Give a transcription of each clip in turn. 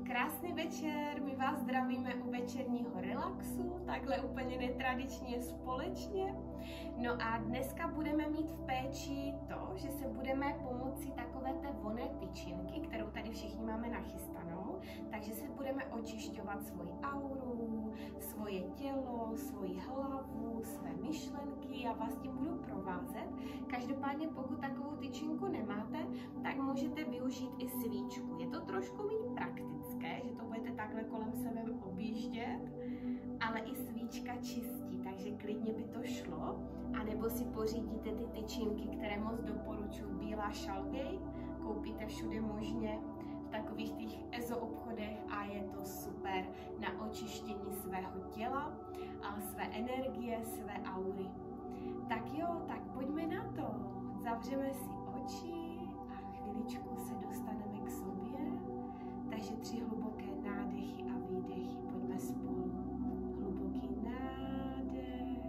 Krásný večer, my vás zdravíme u večerního relaxu, takhle úplně netradičně společně. No a dneska budeme mít v péči to, že se budeme pomocí takové té vonné tyčinky, kterou tady všichni máme nachystanou, takže se budeme očišťovat svoji auru, svoje tělo, svoji hlavu, své myšlenky, já vás tím budu provázet. Každopádně pokud takovou tyčinku nemáte, tak můžete využít i svíčku. Je to trošku méně praktické, že to budete takhle kolem sebe objíždět, ale i svíčka čistí, takže klidně by to šlo. A nebo si pořídíte ty tyčinky, které moc doporučuji, bílá šalvěj, koupíte všude možně v takových těch EZO obchodech a je to super na očištění svého těla, a své energie, své aury. Tak jo, tak pojďme na to. Zavřeme si oči a chviličku se dostaneme k sobě. Takže 3 hluboké nádechy a výdechy. Pojďme spolu. Hluboký nádech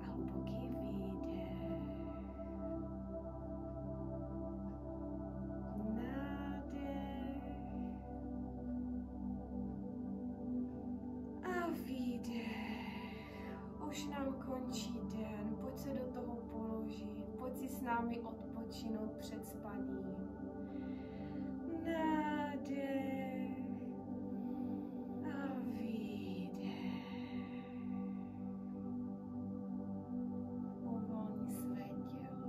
a hluboký výdech. Nádech a výdech. Už nám končí den. Pojď se do toho položit. Pojď si s námi odpočinout před spaním. Nádech a výdech. Uvolni své tělo.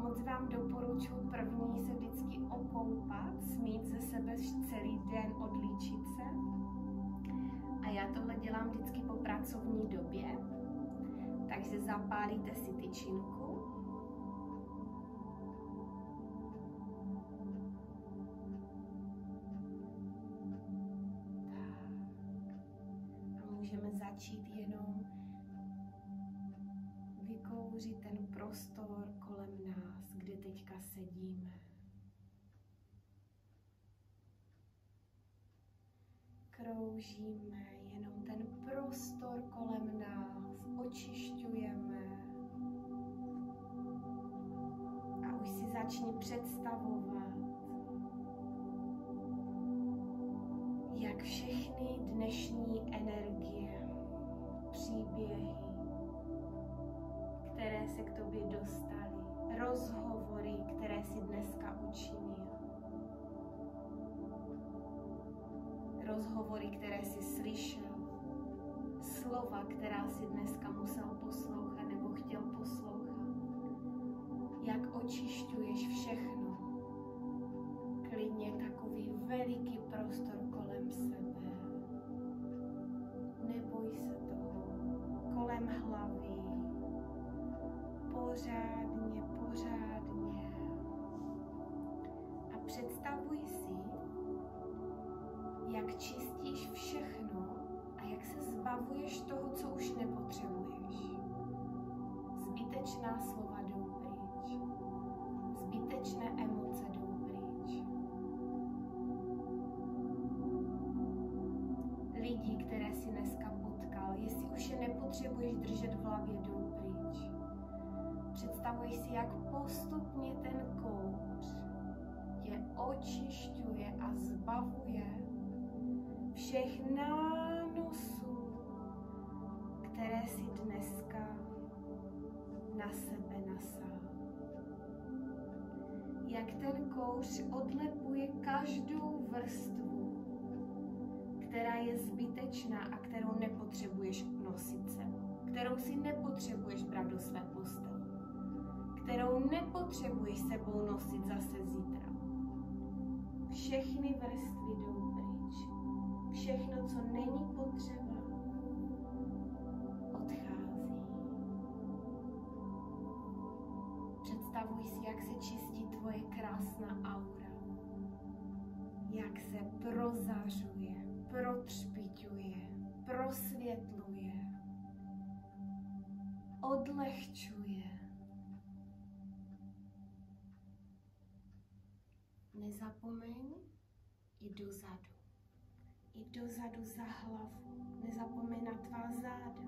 Moc vám doporučuji první se vždycky okoupat, smít ze sebe celý den, odlíčit se. A já tohle dělám vždycky po pracovní době. Takže zapálíte si tyčinku. Můžeme začít jenom vykouřit ten prostor kolem nás, kde teďka sedíme. Kroužíme jenom ten prostor kolem nás, očišťujeme. A už si začni představovat, jak všechny dnešní energie, příběhy, které se k tobě dostaly, rozhovory, které si dneska učinil, rozhovory, které si slyšel, slova, která si dneska musel poslouchat nebo chtěl poslouchat, jak očišťuješ všechno, klidně takový veliký prostor kolem sebe. Neboj se toho. Kolem hlavy. Pořádně, pořádně. A představuj si, jak čistíš všechno a jak se zbavuješ toho, co už nepotřebuješ. Zbytečná slova jdou pryč. Zbytečné emoce jdou pryč. Lidi, které si dneska potkal, jestli už je nepotřebuješ držet v hlavě, jdou pryč. Představuj si, jak postupně ten kouř tě očišťuje a zbavuje všech nánosů, které si dneska na sebe nasál. Jak ten kouř odlepuje každou vrstvu, která je zbytečná a kterou nepotřebuješ nosit sebou, kterou si nepotřebuješ brát do své postele, kterou nepotřebuješ sebou nosit zase zítra. Všechny vrstvy jdou pryč. Všechno, co není potřeba, odchází. Představuj si, jak se čistí tvoje krásná aura. Jak se prozařuje, protřpiťuje, prosvětluje, odlehčuje. Nezapomeň i dozadu. I dozadu za hlavu. Nezapomeň na tvá záda.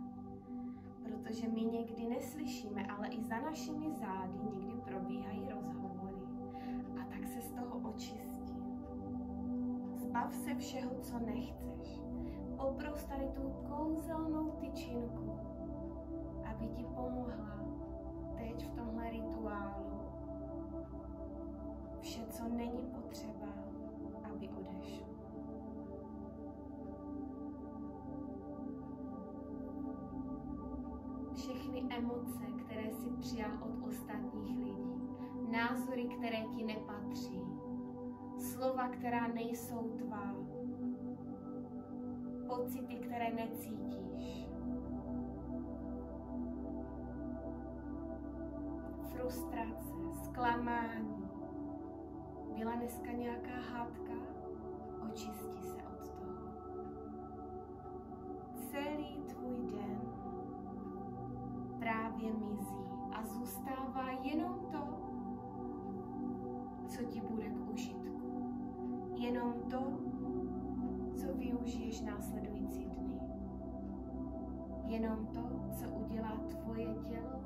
Protože my někdy neslyšíme, ale i za našimi zády někdy probíhají rozhovory. A tak se z toho očistí. zbav se všeho, co nechceš. Popros tady tu kouzelnou tyčinku, aby ti pomohla teď v tomhle rituálu vše, co není potřeba, aby odešlo. Všechny emoce, které si přijal od ostatních lidí, názory, které ti nepatří, slova, která nejsou tvá, pocity, které necítíš, frustrace, zklamání. Byla dneska nějaká hádka? Očisti se od toho. Celý tvůj den právě mizí a zůstává jenom to, co ti bude k užitku. Jenom to, co využiješ následující dny. Jenom to, co udělá tvoje tělo,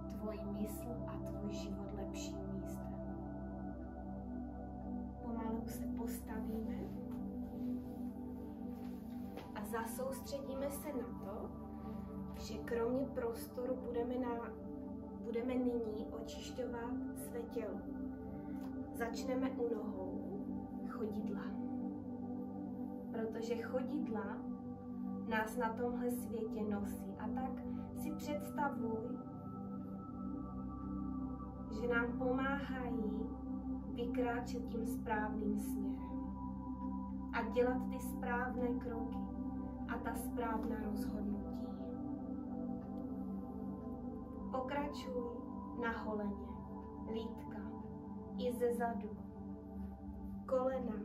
tvůj mysl a tvůj život lepším místem. Pomalu se postavíme a zasoustředíme se na to, že kromě prostoru budeme nyní očišťovat své tělo. Začneme u nohou chodidla. Protože chodidla nás na tomhle světě nosí. A tak si představuj, že nám pomáhají vykráčet tím správným směrem a dělat ty správné kroky a ta správná rozhodnutí. Pokračuj na holeně, lítka, i ze zadu, kolena,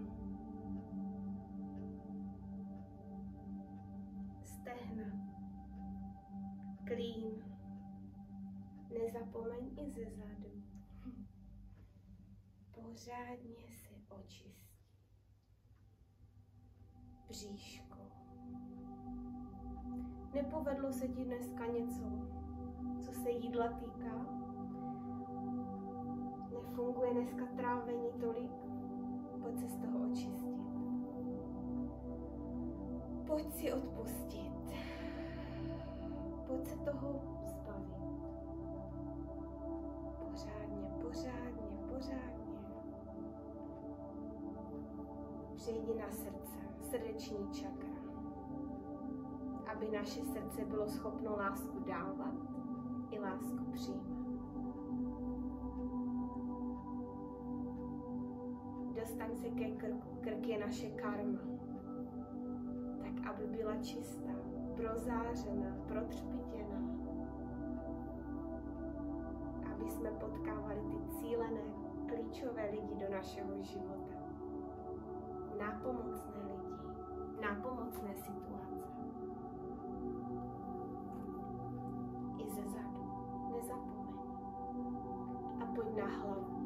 stehna, klín. Nezapomeň i ze zadu. Pořádně si očistí. Bříško. Nepovedlo se ti dneska něco, co se jídla týká? Nefunguje dneska trávení tolik? Pojď se z toho očistit. Pojď si odpustit. Pojď se toho zbavit. Pořádně, pořádně, pořádně. Přejdi na srdce, srdeční čakra, aby naše srdce bylo schopno lásku dávat i lásku přijímat. Dostaň se ke krku, krk je naše karma, tak aby byla čistá, prozářená, protřpitěná, aby jsme potkávali ty cílené, klíčové lidi do našeho života. Nápomocné lidi, nápomocné situace. I ze zadu, nezapomeň. A pojď na hlavu.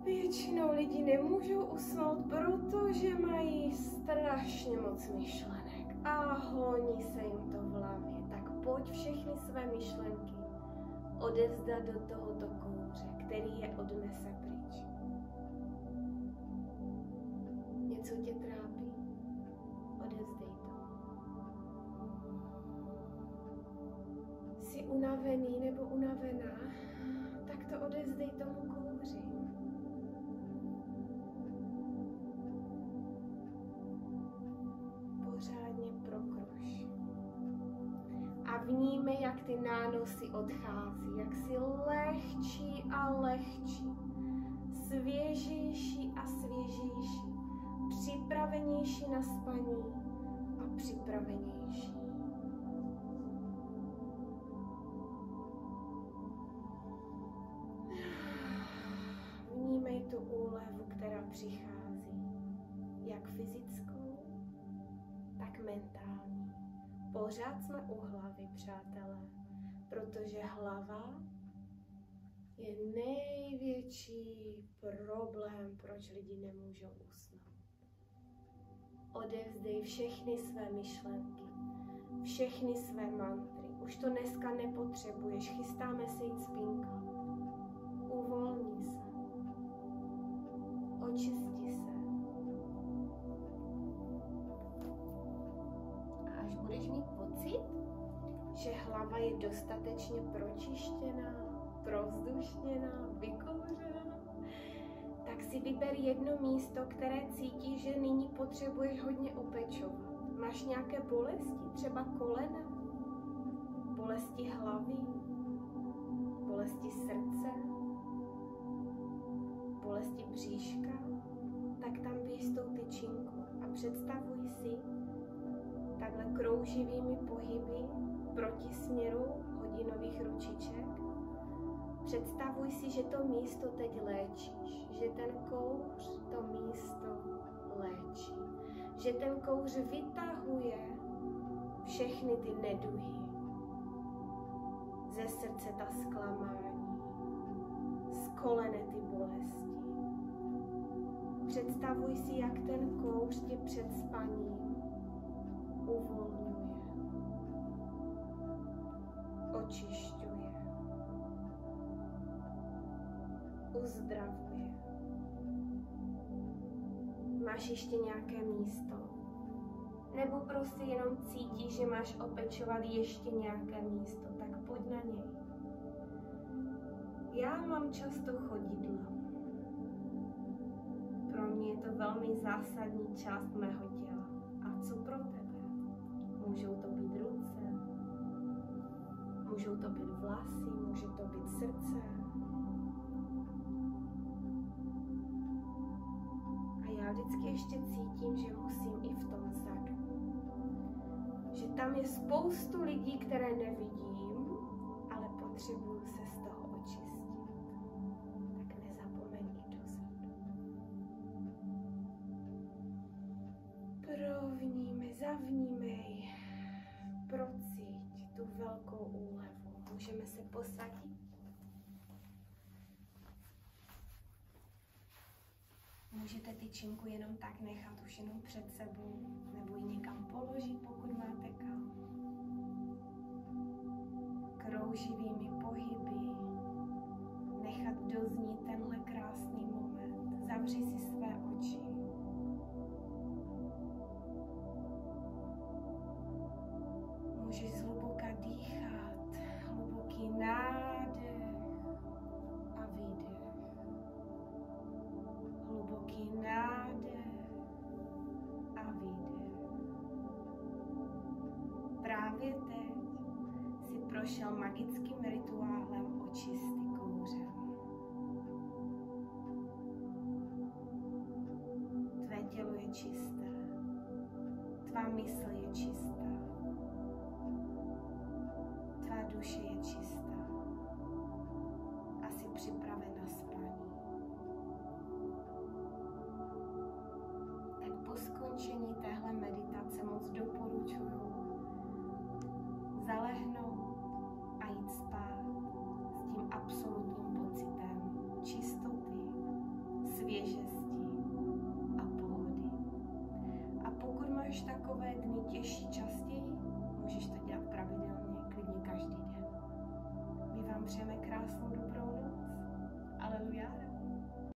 Většinou lidi nemůžou usnout, protože mají strašně moc myšlenek a honí se jim to v hlavě. Tak pojď všechny své myšlenky odevzdat do tohoto kouře, který je odnese pryč. Něco tě trápí? Odevzdej to. Jsi unavený nebo unavená? Tak to odevzdej tomu kouři. Pořádně prokruš. A vnímej, jak ty nánosy odchází, jak si lehčí a lehčí, svěžejší a svěžejší, připravenější na spaní a připravenější. Vnímej tu úlevu, která přichází, jak fyzickou, tak mentální. Pořád jsme u hlavy, přátelé, protože hlava je největší problém, proč lidi nemůžou usnout. Odevzdej všechny své myšlenky, všechny své mantry. Už to dneska nepotřebuješ, chystáme se jít spinkat. Uvolni se, očisti se, pocit, že hlava je dostatečně pročištěná, provzdušněná, vykouřená, tak si vyber jedno místo, které cítíš, že nyní potřebuješ hodně opečovat. Máš nějaké bolesti, třeba kolena, bolesti hlavy, bolesti srdce, bolesti bříška, tak tam běž s tou tyčinkou a představuj si takhle krouživými pohyby proti směru hodinových ručiček. Představuj si, že to místo teď léčíš, že ten kouř to místo léčí, že ten kouř vytahuje všechny ty neduhy, ze srdce ta zklamání, z kolene ty bolesti. Představuj si, jak ten kouř tě před spaním uvolňuje, očišťuje, uzdravuje. Máš ještě nějaké místo? Nebo prostě jenom cítíš, že máš opečovat ještě nějaké místo, tak pojď na něj. Já mám často chodidlo. Pro mě je to velmi zásadní část mého těla. A co pro tebe? Můžou to být ruce, můžou to být vlasy, může to být srdce. A já vždycky ještě cítím, že musím i v tom zadu. Že tam je spoustu lidí, které nevidím, ale potřebuju se z toho očistit. Tak nezapomeň i dozadu. Provnímej, zavnímej, procíť tu velkou úlevu. Můžeme se posadit. Můžete tyčinku jenom tak nechat už jenom před sebou, nebo ji někam položit, pokud máte kam. Krouživými pohyby nechat doznít tenhle krásný moment. Zavři si své oči. Můžeš zhluboka dýchat, hluboký nádech a výdech. Hluboký nádech a výdech. Právě teď si prošel magickým rituálem očisty kouřem. Tvé tělo je čisté, tvá mysl je čistá, tvá duše je čistá a jsi připraven na spaní. Tak po skončení téhle meditace moc doporučuju zalehnout a jít spát s tím absolutním pocitem čistoty, svěžesti a pohody. A pokud máš takové dny těžší častěji, můžeš to dělat pravidelně, klidně každý den. My vám přejeme krásnou dobrou noc. Aleluja.